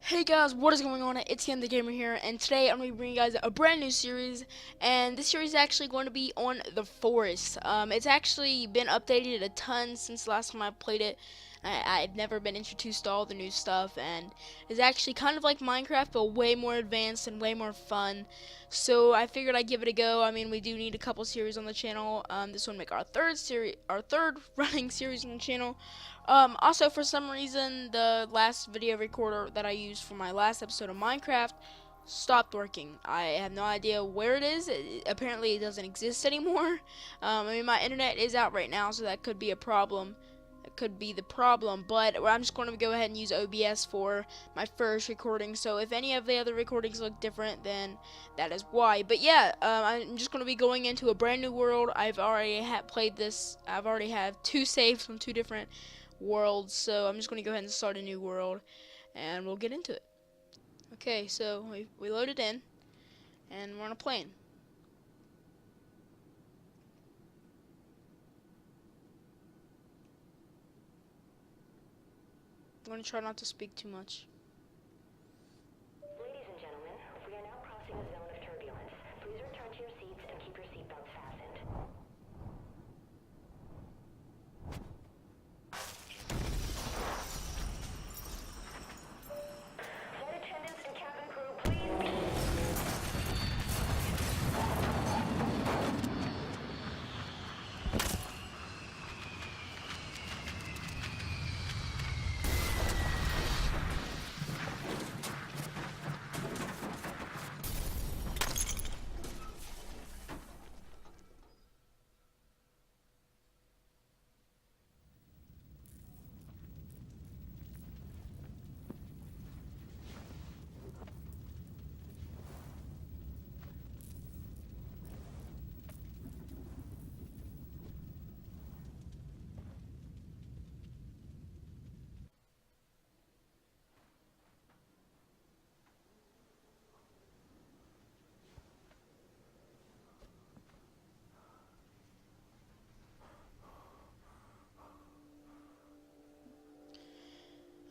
Hey guys, what is going on? It's Ken the Gamer here, and today I'm going to bring you guys a brand new series, and this series is actually going to be on the forest. It's actually been updated a ton since the last time I played it. I've never been introduced to all the new stuff, and it's actually kind of like Minecraft, but way more advanced and way more fun. So I figured I'd give it a go. I mean, we do need a couple series on the channel. This will make our third running series on the channel. Also, for some reason, the last video recorder that I used for my last episode of Minecraft stopped working. I have no idea where it is. Apparently, it doesn't exist anymore. I mean, my internet is out right now, so that could be a problem. That could be the problem, but I'm just going to go ahead and use OBS for my first recording. So if any of the other recordings look different, then that is why. But yeah, I'm just going to be going into a brand new world. I've already played this. I've already have two saves from two different worlds, so I'm just going to go ahead and start a new world, and we'll get into it. Okay, so we loaded in, and we're on a plane. I'm going to try not to speak too much. Ladies and gentlemen, we are now crossing a zone of turbulence. Please return to your seats and keep your seatbelts fastened. Flight attendants and cabin crew, please.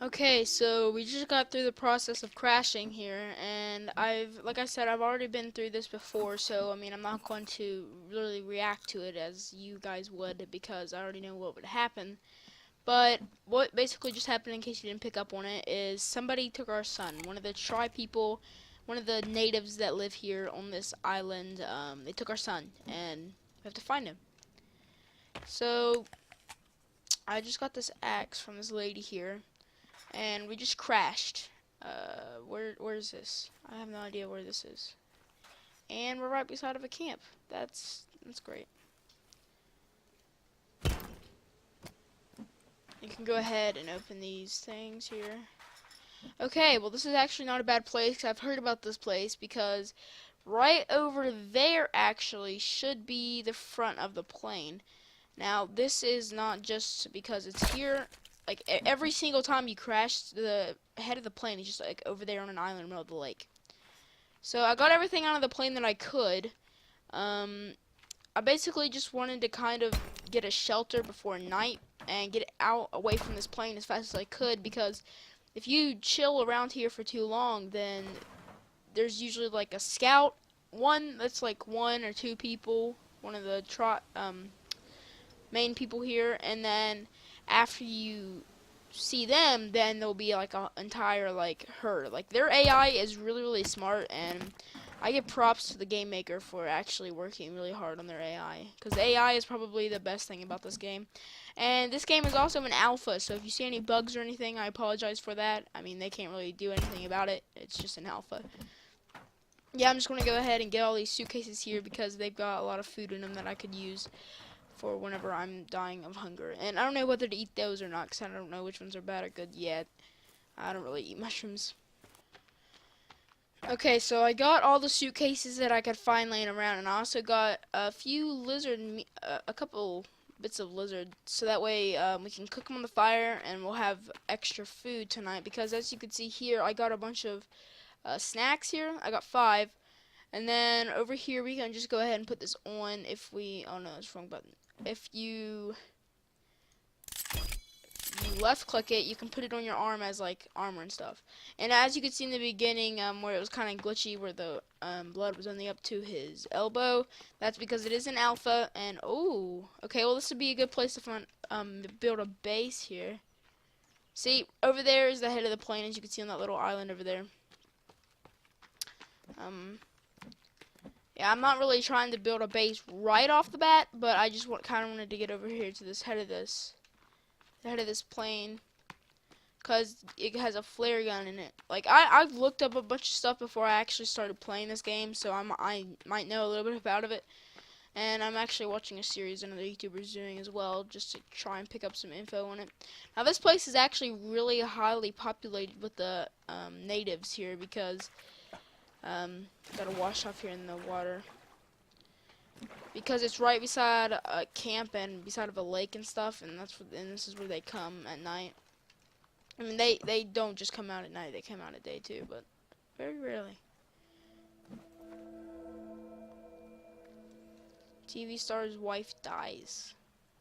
Okay, so we just got through the process of crashing here, and like I said, I've already been through this before, so I mean, I'm not going to really react to it as you guys would, because I already know what would happen. But what basically just happened, in case you didn't pick up on it, is somebody took our son. One of the tribe people, one of the natives that live here on this island, they took our son, and we have to find him. So I just got this axe from this lady here, and we just crashed. Where is this? I have no idea where this is. And we're right beside of a camp. That's great. You can go ahead and open these things here. Okay, well this is actually not a bad place. I've heard about this place because right over there actually should be the front of the plane. Now this is not just because it's here. Like every single time you crash, the head of the plane is just like over there on an island in the middle of the lake. So I got everything out of the plane that I could. I basically just wanted to kind of get a shelter before night and get out away from this plane as fast as I could, because if you chill around here for too long, then there's usually like a scout, one that's like one or two people, one of the main people here, and then after you see them, then there'll be like an entire like herd. Like their AI is really smart, and I give props to the game maker for actually working really hard on their AI, because AI is probably the best thing about this game. And this game is also an alpha, so if you see any bugs or anything, I apologize for that. I mean, they can't really do anything about it. It's just an alpha. Yeah, I'm just going to go ahead and get all these suitcases here because they've got a lot of food in them that I could use for whenever I'm dying of hunger. And I don't know whether to eat those or not, because I don't know which ones are bad or good yet. I don't really eat mushrooms. Okay, so I got all the suitcases that I could find laying around, and I also got a few a couple bits of lizard, so that way we can cook them on the fire, and we'll have extra food tonight. Because as you can see here, I got a bunch of snacks here. I got 5, And then over here we can just go ahead and put this on if we, oh no, it's wrong button. If you left click it, you can put it on your arm as like armor and stuff. And as you can see in the beginning, where it was kind of glitchy, where the blood was only up to his elbow, that's because it is an alpha. And oh, okay, well this would be a good place to find build a base here. See, over there is the head of the plane, as you can see on that little island over there. Yeah, I'm not really trying to build a base right off the bat, but I just kind of wanted to get over here to this head of the head of this plane, because it has a flare gun in it. Like, I've looked up a bunch of stuff before I actually started playing this game, so I might know a little bit about it. And I'm actually watching a series another YouTuber's doing as well, just to try and pick up some info on it. Now, this place is actually really highly populated with the natives here, because gotta wash off here in the water, because it's right beside a camp and beside of a lake and stuff, and this is where they come at night. I mean, they don't just come out at night; they come out at day too, but very rarely. TV star's wife dies.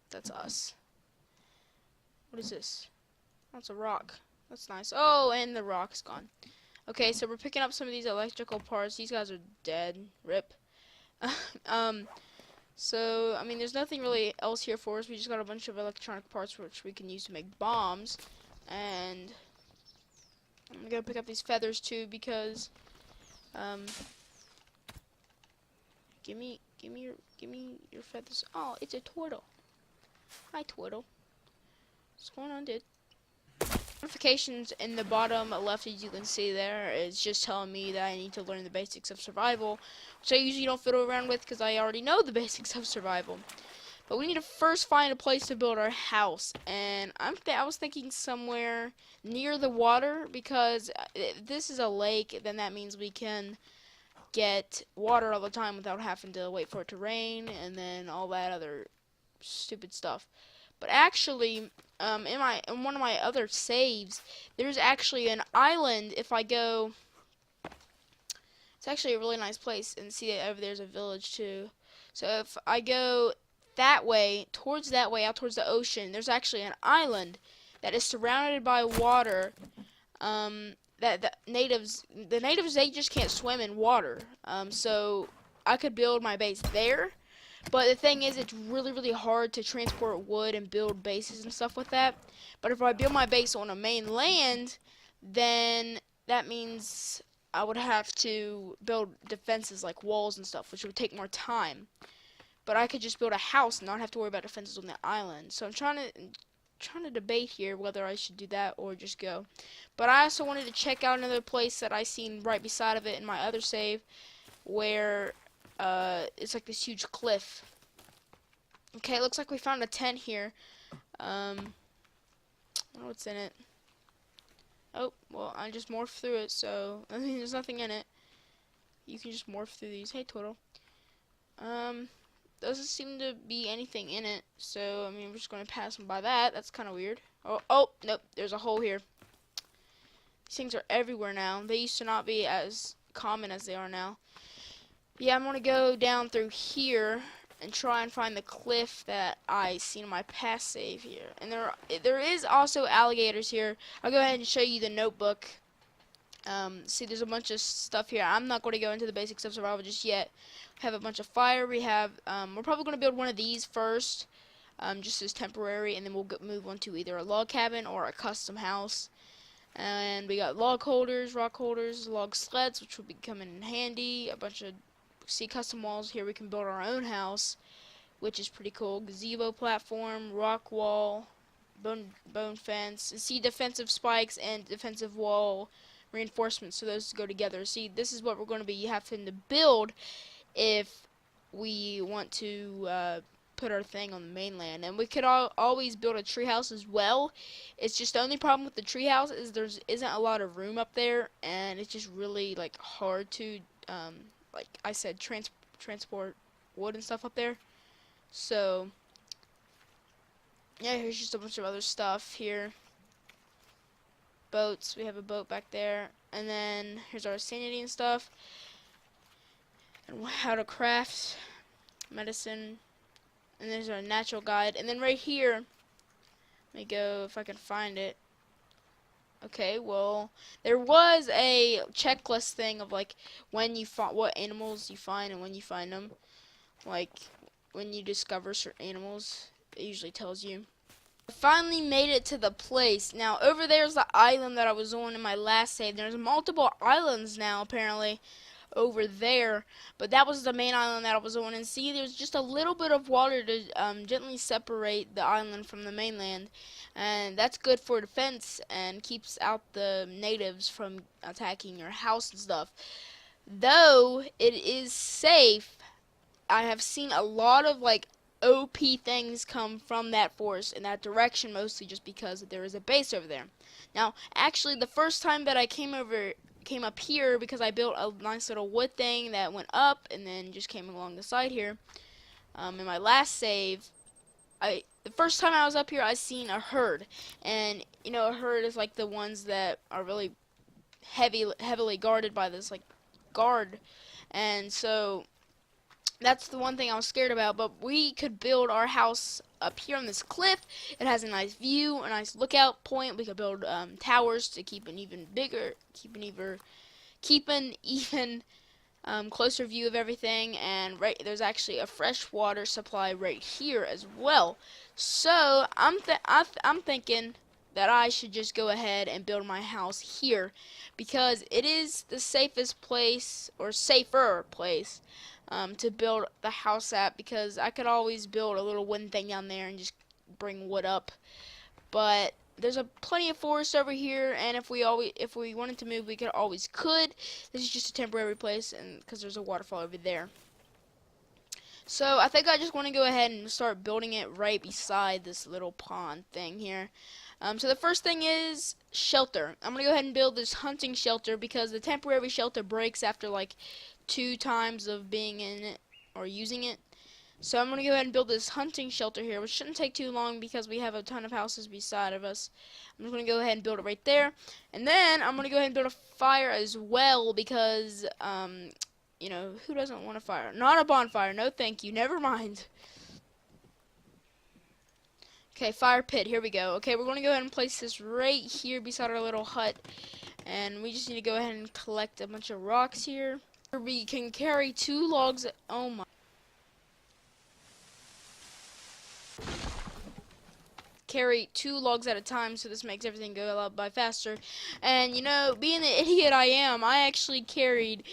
That's us. What is this? That's a rock. That's nice. Oh, and the rock's gone. Okay, so we're picking up some of these electrical parts. These guys are dead. Rip. So, I mean, there's nothing really else here for us. We just got a bunch of electronic parts which we can use to make bombs. And I'm gonna pick up these feathers too, because give me your feathers. Oh, it's a turtle. Hi, turtle. What's going on, dude? Notifications in the bottom left, as you can see there, is just telling me that I need to learn the basics of survival, which I usually don't fiddle around with because I already know the basics of survival. But we need to first find a place to build our house, and I was thinking somewhere near the water, because if this is a lake, then that means we can get water all the time without having to wait for it to rain and then all that other stupid stuff. But actually, in one of my other saves, there's actually an island. If I go, it's actually a really nice place, and see over there's a village too. So if I go that way, out towards the ocean, there's actually an island that is surrounded by water. That the natives, they just can't swim in water. So I could build my base there. But the thing is, it's really, really hard to transport wood and build bases and stuff with that. But if I build my base on a main land, then that means I would have to build defenses like walls and stuff, which would take more time. But I could just build a house and not have to worry about defenses on the island. So I'm trying to debate here whether I should do that or just go. But I also wanted to check out another place that I seen right beside of it in my other save, where it's like this huge cliff. Okay, it looks like we found a tent here. I don't know what's in it. Oh, well, I just morphed through it, so I mean, there's nothing in it. You can just morph through these. Hey, turtle. Doesn't seem to be anything in it, so I mean, we're just gonna pass them by that. That's kind of weird. Oh, nope. There's a hole here. These things are everywhere now. They used to not be as common as they are now. Yeah, I'm gonna go down through here and try and find the cliff that I seen in my past save here. And there is also alligators here. I'll go ahead and show you the notebook. See, there's a bunch of stuff here. I'm not going to go into the basics of survival just yet. We have a bunch of fire. We have, we're probably going to build one of these first, just as temporary, and then we'll move on to either a log cabin or a custom house. And we got log holders, rock holders, log sleds, which will be coming in handy. A bunch of custom walls here. We can build our own house, which is pretty cool. Gazebo platform, rock wall, bone fence. And see, defensive spikes and defensive wall reinforcements, so those go together. See, this is what we're going to be having to build if we want to put our thing on the mainland. And we could always build a treehouse as well. It's just the only problem with the treehouse is there isn't a lot of room up there, and it's just really like hard to like I said, transport wood and stuff up there. So yeah, here's just a bunch of other stuff here. Boats, we have a boat back there, and then here's our sanity and stuff. and how to craft medicine. And there's our natural guide. And then right here, let me go if I can find it. Okay, well, there was a checklist thing of like when you find what animals you find and when you find them. Like when you discover certain animals, it usually tells you. I finally made it to the place. Now over there's the island that I was on in my last save. There's multiple islands now apparently over there, but that was the main island that I was on. And see, there's just a little bit of water to gently separate the island from the mainland, and that's good for defense and keeps out the natives from attacking your house and stuff. Though it is safe, I have seen a lot of like OP things come from that forest in that direction, mostly just because there is a base over there. Now, actually, the first time that I came up here because I built a nice little wood thing that went up and then just came along the side here. In my last save, the first time I was up here, I seen a herd, and you know, a herd is like the ones that are really heavily guarded by this like guard, and so that's the one thing I was scared about. But we could build our house up here on this cliff. It has a nice view, a nice lookout point. We could build towers to keep an even bigger, keep an even closer view of everything. And right there's actually a fresh water supply right here as well. So I'm thinking that I should just go ahead and build my house here because it is the safest place or safer place to build the house at, because I could always build a little wooden thing down there and just bring wood up. But there's a plenty of forest over here, and if we wanted to move, we could. This is just a temporary place, and because there's a waterfall over there. So I think I just want to go ahead and start building it right beside this little pond thing here. So the first thing is shelter. I'm going to go ahead and build this hunting shelter because the temporary shelter breaks after like 2 times of being in it or using it. So I'm going to go ahead and build this hunting shelter here, which shouldn't take too long because we have a ton of houses beside of us. I'm just going to go ahead and build it right there. And then I'm going to go ahead and build a fire as well because, you know, who doesn't want a fire? Not a bonfire. No, thank you. Never mind. Okay, fire pit. Here we go. Okay, we're going to go ahead and place this right here beside our little hut. And we just need to go ahead and collect a bunch of rocks here. We can carry 2 logs. Oh my. Carry 2 logs at a time, so this makes everything go a lot by faster. And you know, being the idiot I am, I actually carried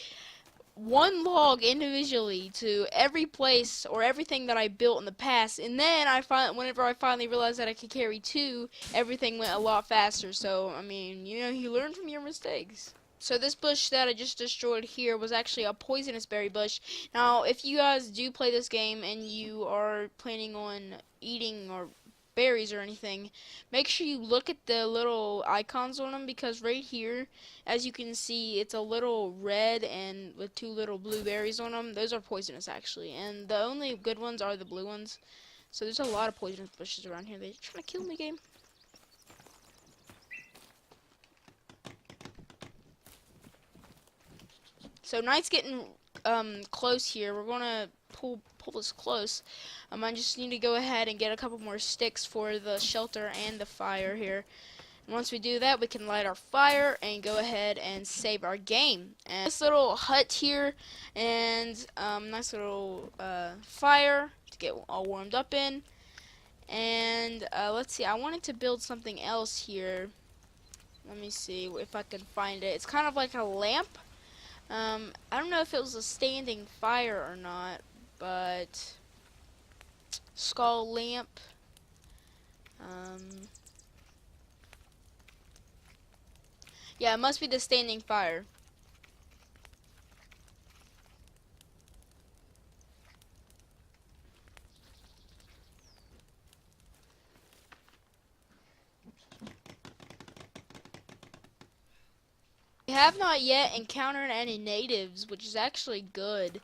1 log individually to every place or everything that I built in the past, and then whenever I finally realized that I could carry 2, everything went a lot faster. So I mean, you know, you learn from your mistakes. So this bush that I just destroyed here was actually a poisonous berry bush. Now, if you guys do play this game and you are planning on eating or berries or anything, make sure you look at the little icons on them, because right here, as you can see, it's a little red and with 2 little blue berries on them. Those are poisonous actually, and the only good ones are the blue ones. So there's a lot of poisonous bushes around here. They're trying to kill me, game. So night's getting close here. We're gonna pull this close. I just need to go ahead and get a couple more sticks for the shelter and the fire here. And once we do that, we can light our fire and go ahead and save our game. And this little hut here, and nice little fire to get all warmed up in. And let's see, I wanted to build something else here. Let me see if I can find it. It's kind of like a lamp. I don't know if it was a standing fire or not, but skull lamp. Yeah, it must be the standing fire. We have not yet encountered any natives, which is actually good.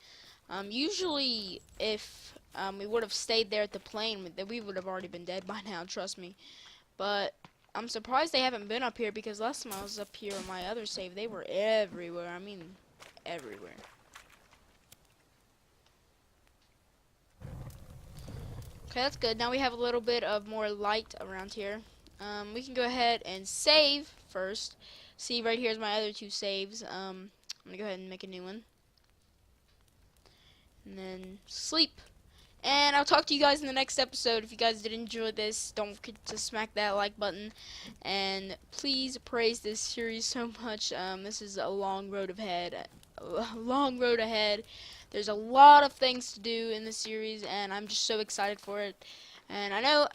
Usually, if we would have stayed there at the plane, we would have already been dead by now, trust me. But I'm surprised they haven't been up here, because last time I was up here on my other save, they were everywhere. I mean, everywhere. Okay, that's good. Now we have a little bit of more light around here. We can go ahead and save first. See, right here's my other two saves. I'm gonna go ahead and make a new one. And then sleep. And I'll talk to you guys in the next episode. If you guys did enjoy this, don't forget to smack that like button. And please praise this series so much. This is a long road ahead. A long road ahead. There's a lot of things to do in this series, and I'm just so excited for it. And I know,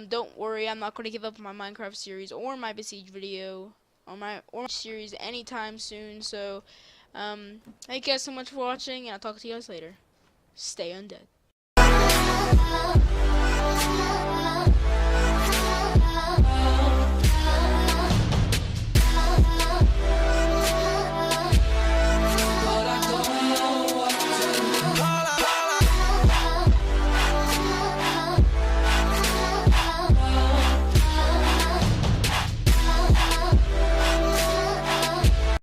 don't worry, I'm not going to give up on my Minecraft series or my Besiege video or my series anytime soon. So, thank you guys so much for watching, and I'll talk to you guys later. Stay undead.